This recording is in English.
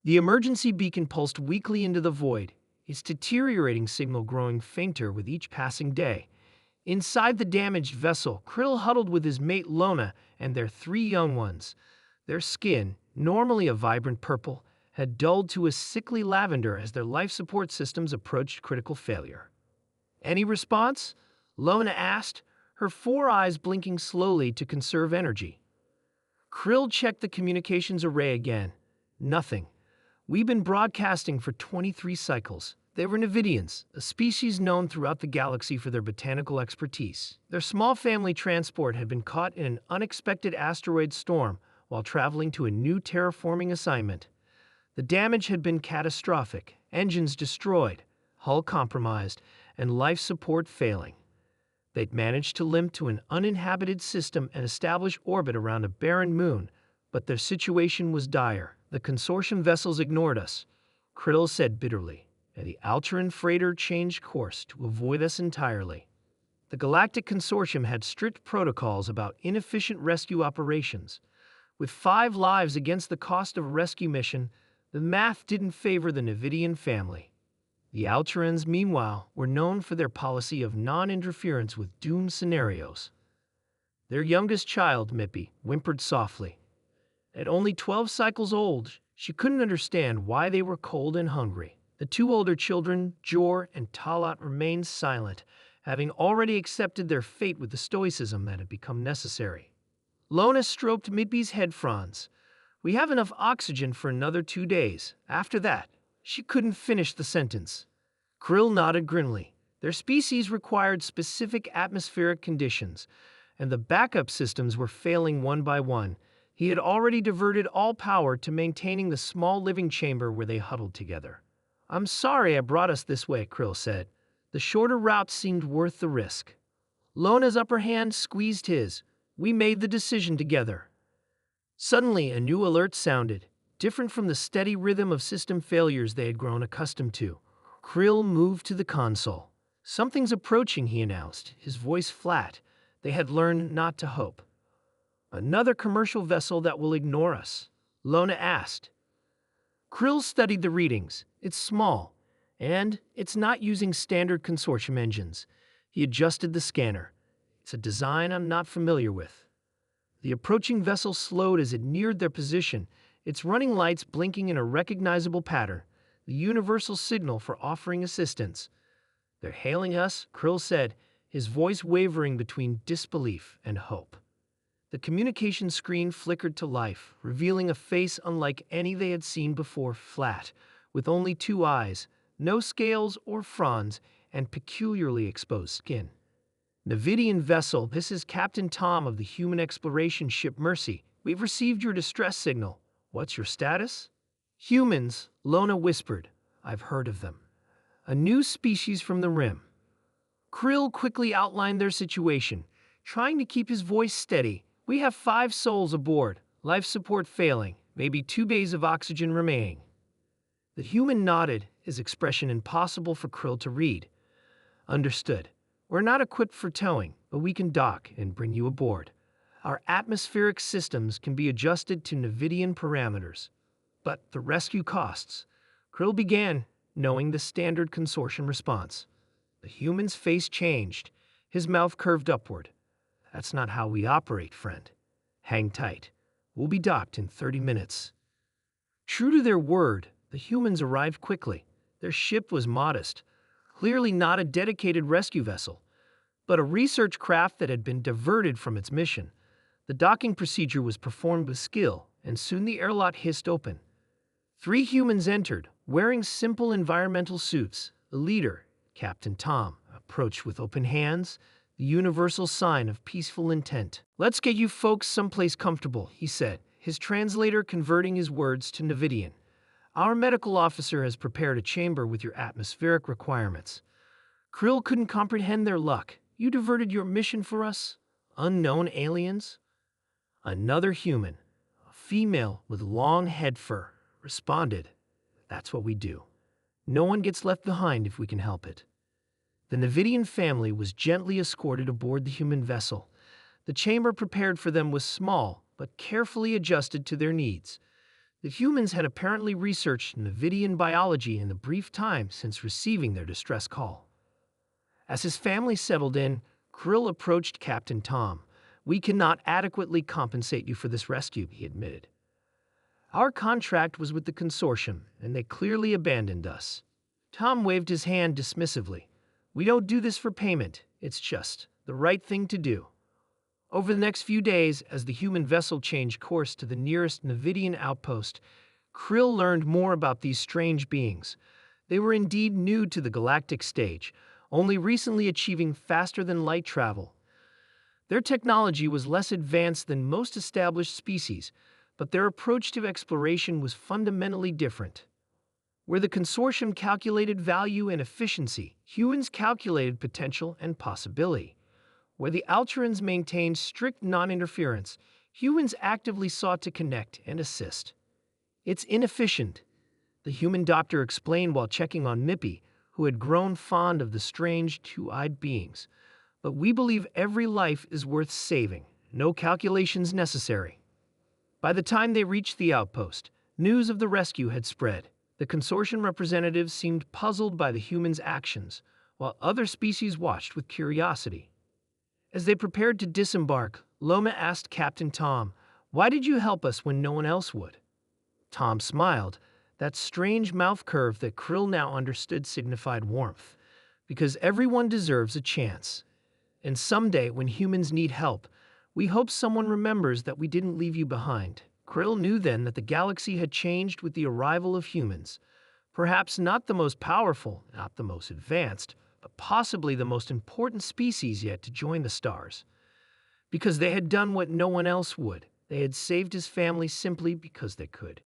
The emergency beacon pulsed weakly into the void, its deteriorating signal growing fainter with each passing day. Inside the damaged vessel, Krill huddled with his mate Lona and their 3 young ones. Their skin, normally a vibrant purple, had dulled to a sickly lavender as their life support systems approached critical failure. "Any response?" Lona asked, her 4 eyes blinking slowly to conserve energy. Krill checked the communications array again. "Nothing. We've been broadcasting for 23 cycles. They were Nevidians, a species known throughout the galaxy for their botanical expertise. Their small family transport had been caught in an unexpected asteroid storm while traveling to a new terraforming assignment. The damage had been catastrophic, engines destroyed, hull compromised, and life support failing. They'd managed to limp to an uninhabited system and establish orbit around a barren moon, but their situation was dire. The consortium vessels ignored us," Krill said bitterly, "and the Alteran freighter changed course to avoid us entirely." The Galactic Consortium had strict protocols about inefficient rescue operations. With 5 lives against the cost of a rescue mission, the math didn't favor the Nevidian family. The Alterans, meanwhile, were known for their policy of non-interference with doom scenarios. Their youngest child, Mippy, whimpered softly. At only 12 cycles old, she couldn't understand why they were cold and hungry. The 2 older children, Jor and Talat, remained silent, having already accepted their fate with the stoicism that had become necessary. Lona stroked Mippy's head fronds. "We have enough oxygen for another 2 days. After that," she couldn't finish the sentence. Krill nodded grimly. Their species required specific atmospheric conditions, and the backup systems were failing one by one. He had already diverted all power to maintaining the small living chamber where they huddled together. "I'm sorry I brought us this way," Krill said. The shorter route seemed worth the risk. Lona's upper hand squeezed his. "We made the decision together." Suddenly, a new alert sounded, different from the steady rhythm of system failures they had grown accustomed to. Krill moved to the console. "Something's approaching," he announced, his voice flat. They had learned not to hope. "Another commercial vessel that will ignore us?" Lona asked. Krill studied the readings. "It's small, and it's not using standard consortium engines." He adjusted the scanner. "It's a design I'm not familiar with." The approaching vessel slowed as it neared their position, its running lights blinking in a recognizable pattern, the universal signal for offering assistance. "They're hailing us," Krill said, his voice wavering between disbelief and hope. The communication screen flickered to life, revealing a face unlike any they had seen before, flat, with only 2 eyes, no scales or fronds, and peculiarly exposed skin. "Nevidian vessel, this is Captain Tom of the human exploration ship Mercy. We've received your distress signal. What's your status?" "Humans," Lona whispered. "I've heard of them. A new species from the Rim." Krill quickly outlined their situation, trying to keep his voice steady. "We have 5 souls aboard, life support failing, maybe 2 bays of oxygen remaining." The human nodded, his expression impossible for Krill to read. "Understood. We're not equipped for towing, but we can dock and bring you aboard. Our atmospheric systems can be adjusted to Nevidian parameters. But the rescue costs." Krill began, knowing the standard consortium response. The human's face changed, his mouth curved upward. "That's not how we operate, friend. Hang tight. We'll be docked in 30 minutes. True to their word, the humans arrived quickly. Their ship was modest, clearly not a dedicated rescue vessel, but a research craft that had been diverted from its mission. The docking procedure was performed with skill, and soon the airlock hissed open. 3 humans entered, wearing simple environmental suits. The leader, Captain Tom, approached with open hands, the universal sign of peaceful intent. "Let's get you folks someplace comfortable," he said, his translator converting his words to Nevidian. "Our medical officer has prepared a chamber with your atmospheric requirements." Krill couldn't comprehend their luck. "You diverted your mission for us? Unknown aliens?" Another human, a female with long head fur, responded. "That's what we do. No one gets left behind if we can help it." The Nevidian family was gently escorted aboard the human vessel. The chamber prepared for them was small, but carefully adjusted to their needs. The humans had apparently researched Navidian biology in the brief time since receiving their distress call. As his family settled in, Krill approached Captain Tom. "We cannot adequately compensate you for this rescue," he admitted. "Our contract was with the consortium, and they clearly abandoned us." Tom waved his hand dismissively. "We don't do this for payment. It's just the right thing to do." Over the next few days, as the human vessel changed course to the nearest Navidian outpost, Krill learned more about these strange beings. They were indeed new to the galactic stage, only recently achieving faster-than-light travel. Their technology was less advanced than most established species, but their approach to exploration was fundamentally different. Where the consortium calculated value and efficiency, humans calculated potential and possibility. Where the Alturans maintained strict non-interference, humans actively sought to connect and assist. "It's inefficient," the human doctor explained while checking on Mippy, who had grown fond of the strange two-eyed beings. "But we believe every life is worth saving. No calculations necessary." By the time they reached the outpost, news of the rescue had spread. The consortium representatives seemed puzzled by the humans' actions, while other species watched with curiosity. As they prepared to disembark, Loma asked Captain Tom, "Why did you help us when no one else would?" Tom smiled. That strange mouth curve that Krill now understood signified warmth. "Because everyone deserves a chance. And someday, when humans need help, we hope someone remembers that we didn't leave you behind." Krill knew then that the galaxy had changed with the arrival of humans. Perhaps not the most powerful, not the most advanced, but possibly the most important species yet to join the stars. Because they had done what no one else would. They had saved his family simply because they could.